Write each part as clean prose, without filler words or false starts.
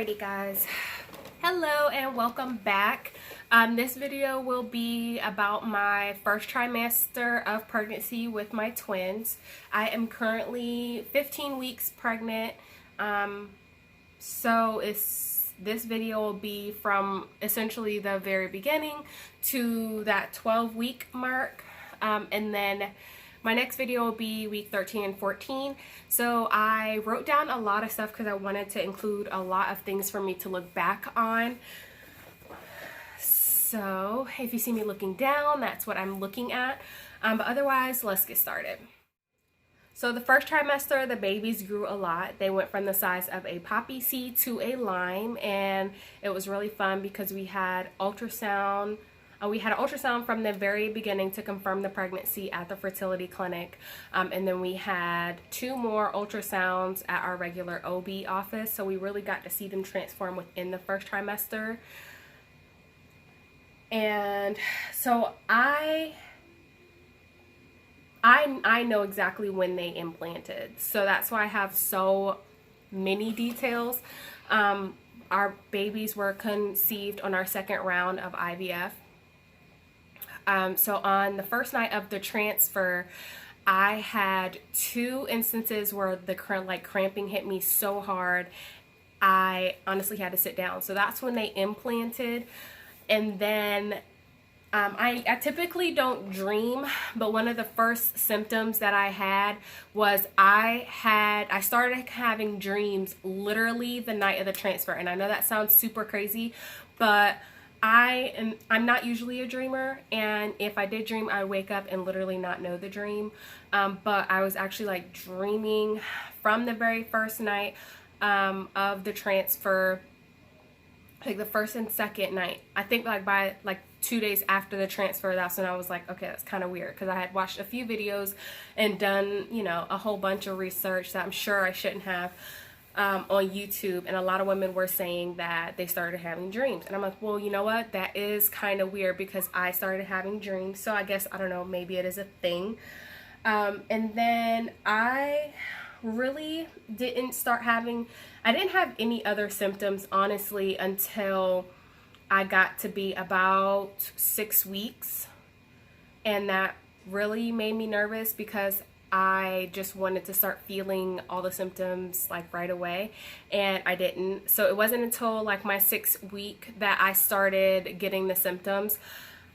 Alrighty guys, hello and welcome back. This video will be about my first trimester of pregnancy with my twins. I am currently 15 weeks pregnant, so this video will be from essentially the very beginning to that 12-week mark, and then my next video will be week 13 and 14. So I wrote down a lot of stuff because I wanted to include a lot of things for me to look back on. So if you see me looking down, that's what I'm looking at. But otherwise, let's get started. So the first trimester, the babies grew a lot. They went from the size of a poppy seed to a lime, and it was really fun because we had ultrasound. We had an ultrasound from the very beginning to confirm the pregnancy at the fertility clinic. And then we had 2 more ultrasounds at our regular OB office. So we really got to see them transform within the first trimester. And so I know exactly when they implanted. So that's why I have so many details. Our babies were conceived on our 2nd round of IVF. So on the first night of the transfer, I had 2 instances where the cramping hit me so hard, I honestly had to sit down. So that's when they implanted. And then I typically don't dream, but one of the first symptoms that I had was I started having dreams literally the night of the transfer. And I know that sounds super crazy, but I'm not usually a dreamer, and if I did dream, I'd wake up and literally not know the dream. But I was actually dreaming from the very first night of the transfer, the first and second night. I think by 2 days after the transfer, that's when I was like, okay, that's kind of weird, because I had watched a few videos and done, a whole bunch of research that I'm sure I shouldn't have. On YouTube, and a lot of women were saying that they started having dreams, and I'm like, well, you know what, that is kind of weird because I started having dreams, so I guess, I don't know, maybe it is a thing. And then I really didn't I didn't have any other symptoms honestly until I got to be about 6 weeks, and that really made me nervous because I just wanted to start feeling all the symptoms right away, and I didn't. So it wasn't until my 6th week that I started getting the symptoms.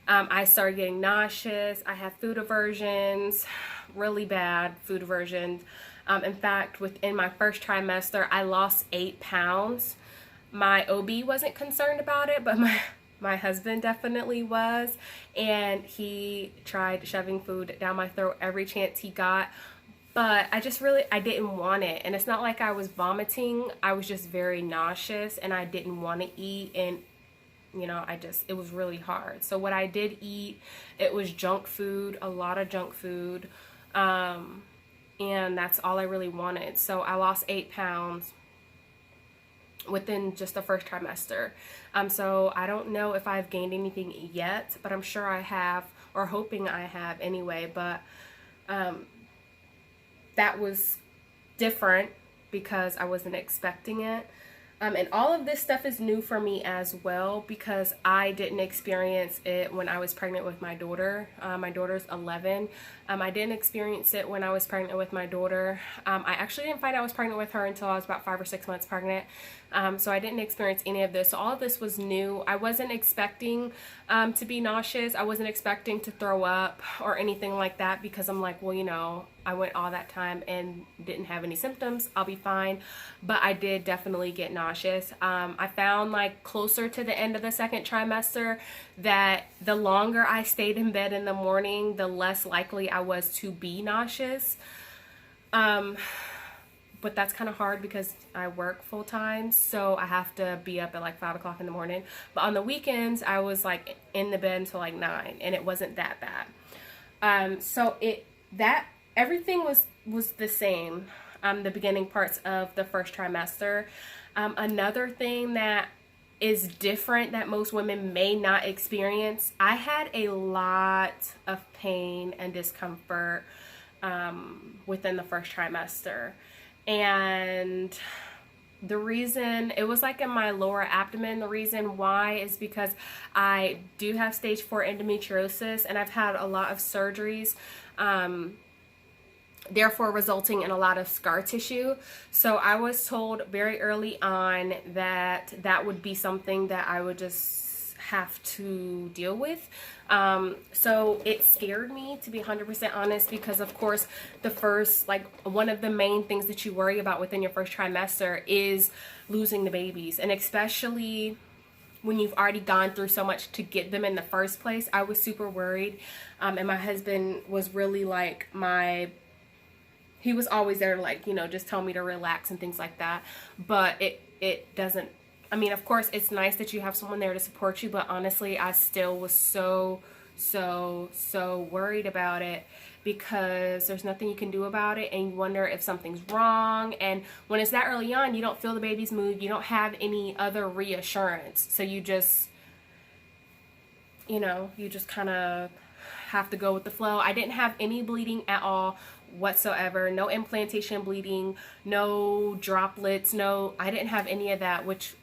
I started getting nauseous. I had food aversions, really bad food aversions. In fact, within my first trimester, I lost 8 pounds. My OB wasn't concerned about it, but my husband definitely was, and he tried shoving food down my throat every chance he got, but I didn't want it. And it's not like I was vomiting, I was just very nauseous, and I didn't want to eat, and it was really hard. So what I did eat, it was junk food, a lot of junk food, and that's all I really wanted. So I lost 8 pounds within just the first trimester. So I don't know if I've gained anything yet, but I'm sure I have, or hoping I have anyway. But that was different because I wasn't expecting it. And all of this stuff is new for me as well because I didn't experience it when I was pregnant with my daughter. My daughter's 11. I didn't experience it when I was pregnant with my daughter. I actually didn't find out I was pregnant with her until I was about 5 or 6 months pregnant. So I didn't experience any of this. So all of this was new. I wasn't expecting to be nauseous. I wasn't expecting to throw up or anything like that because I'm like, well, I went all that time and didn't have any symptoms. I'll be fine. But I did definitely get nauseous. I found closer to the end of the 2nd trimester that the longer I stayed in bed in the morning, the less likely I was to be nauseous. But that's kind of hard because I work full time, so I have to be up at 5 o'clock in the morning. But on the weekends, I was in the bed until 9, and it wasn't that bad. So everything was the same. The beginning parts of the first trimester. Another thing that is different that most women may not experience, I had a lot of pain and discomfort within the first trimester. And The reason, it was like in my lower abdomen. The reason why is because I do have stage 4 endometriosis, and I've had a lot of surgeries, therefore resulting in a lot of scar tissue. So I was told very early on that that would be something that I would just have to deal with. So it scared me, to be 100% honest, because of course the first, like, one of the main things that you worry about within your first trimester is losing the babies, and especially when you've already gone through so much to get them in the first place. I was super worried, and my husband was really like he was always there to, like, you know, just tell me to relax and things like that. But it doesn't, I mean, of course, it's nice that you have someone there to support you, but honestly, I still was so worried about it, because there's nothing you can do about it, and you wonder if something's wrong. And when it's that early on, you don't feel the baby's mood, you don't have any other reassurance, so you just, you know, you just kind of have to go with the flow. I didn't have any bleeding at all whatsoever, no implantation bleeding, no droplets, no, I didn't have any of that, which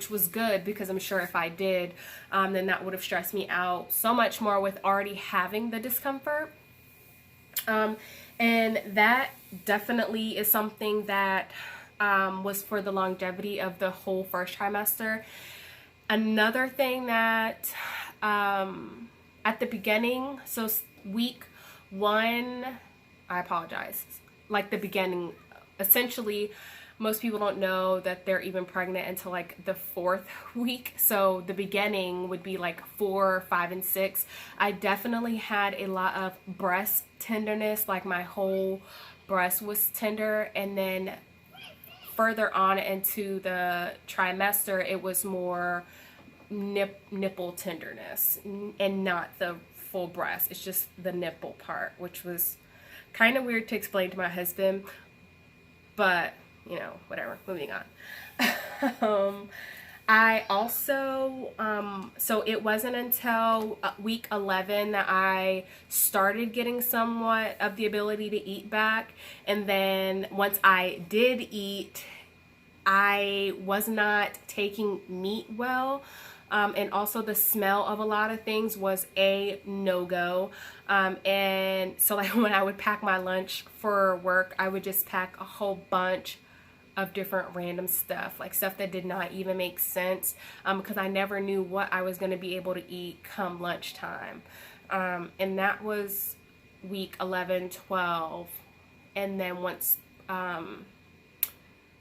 was good, because I'm sure if I did, then that would have stressed me out so much more with already having the discomfort. And that definitely is something that was for the longevity of the whole first trimester. Another thing that at the beginning, so week 1, I apologize, like the beginning, essentially most people don't know that they're even pregnant until like the 4th week. So the beginning would be like 4, 5, and 6. I definitely had a lot of breast tenderness, like my whole breast was tender. And then further on into the trimester, it was more nipple tenderness, and not the full breast. It's just the nipple part, which was kind of weird to explain to my husband, but you know, whatever, moving on. I also, so it wasn't until week 11 that I started getting somewhat of the ability to eat back. And then once I did eat, I was not taking meat well. And also the smell of a lot of things was a no-go. And so like when I would pack my lunch for work, I would just pack a whole bunch of different random stuff, like stuff that did not even make sense, because I never knew what I was going to be able to eat come lunchtime. And that was week 11, 12. And then once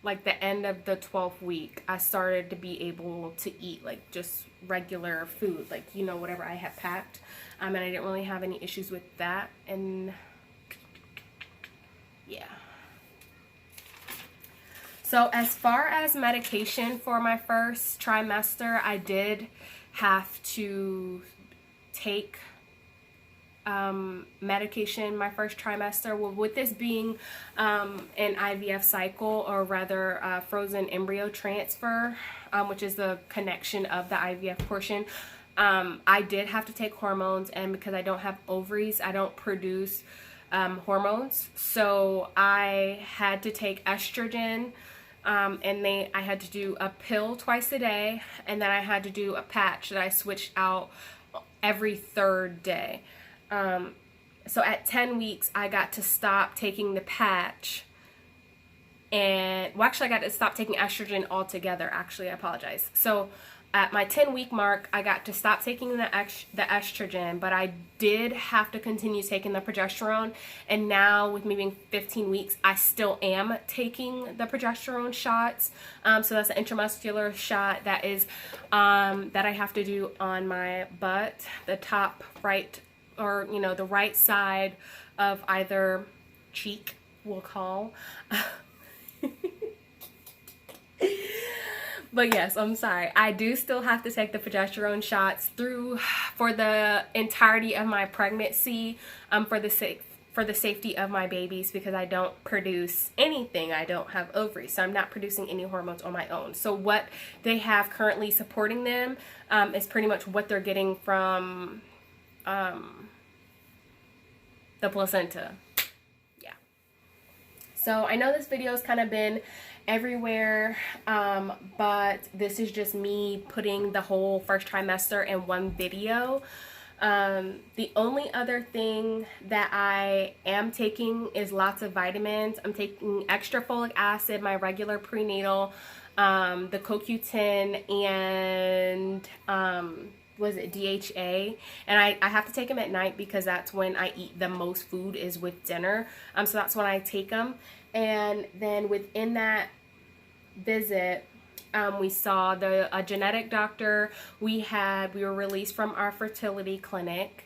like the end of the 12th week, I started to be able to eat like just regular food, like, you know, whatever I had packed. And I didn't really have any issues with that. And yeah. So as far as medication for my first trimester, I did have to take medication my first trimester. Well, with this being an IVF cycle, or rather frozen embryo transfer, which is the connection of the IVF portion, I did have to take hormones, and because I don't have ovaries, I don't produce hormones, so I had to take estrogen. And I had to do a pill twice a day, and then I had to do a patch that I switched out every 3rd day. So at 10 weeks, I got to stop taking the patch, and, well, actually I got to stop taking estrogen altogether, actually, I apologize. So at my 10-week mark, I got to stop taking the estrogen, but I did have to continue taking the progesterone. And now with me being 15 weeks, I still am taking the progesterone shots. So that's an intramuscular shot that is that I have to do on my butt, the top right, or, you know, the right side of either cheek, we'll call. But yes, I'm sorry. I do still have to take the progesterone shots for the entirety of my pregnancy, for the safety of my babies, because I don't produce anything. I don't have ovaries, so I'm not producing any hormones on my own. So what they have currently supporting them is pretty much what they're getting from the placenta. Yeah. So I know this video has kind of been everywhere, but this is just me putting the whole first trimester in one video. The only other thing that I am taking is lots of vitamins. I'm taking extra folic acid, my regular prenatal, the CoQ10, and was it DHA, and I have to take them at night because that's when I eat the most food, is with dinner. So that's when I take them. And then within that visit, we saw a genetic doctor. We were released from our fertility clinic,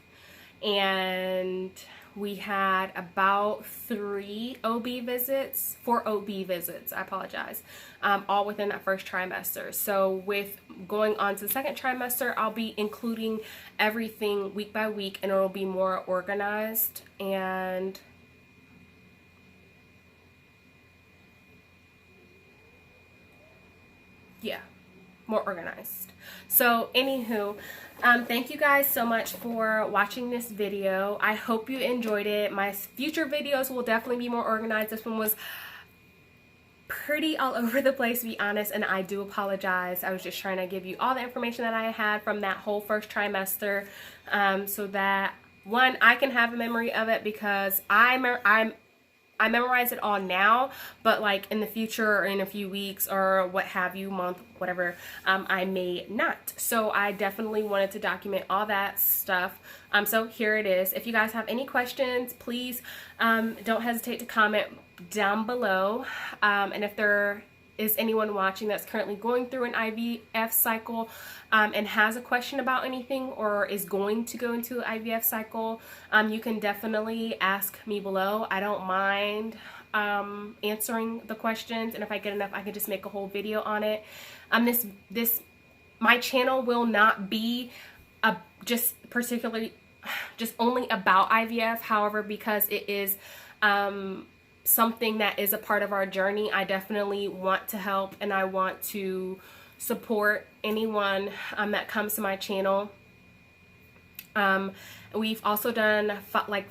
and we had about 4 OB visits, I apologize, all within that first trimester. So with going on to the second trimester, I'll be including everything week by week, and it'll be more organized and yeah, more organized. So anywho, thank you guys so much for watching this video. I hope you enjoyed it. My future videos will definitely be more organized. This one was pretty all over the place, to be honest, and I do apologize. I was just trying to give you all the information that I had from that whole first trimester, so that, one, I can have a memory of it, because I memorize it all now, but like in the future or in a few weeks or what have you, month, whatever, I may not. So I definitely wanted to document all that stuff. So here it is. If you guys have any questions, please don't hesitate to comment down below. And if there is anyone watching that's currently going through an IVF cycle and has a question about anything, or is going to go into an IVF cycle, you can definitely ask me below. I don't mind answering the questions, and if I get enough, I can just make a whole video on it. My channel will not be just only about IVF. However, because it is something that is a part of our journey, I definitely want to help, and I want to support anyone that comes to my channel. We've also done like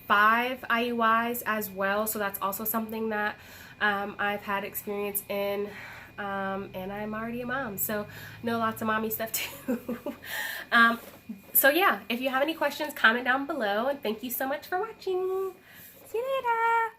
5 IUIs as well, so that's also something that I've had experience in, and I'm already a mom, so know lots of mommy stuff too. So yeah, if you have any questions, comment down below, and thank you so much for watching. See you later.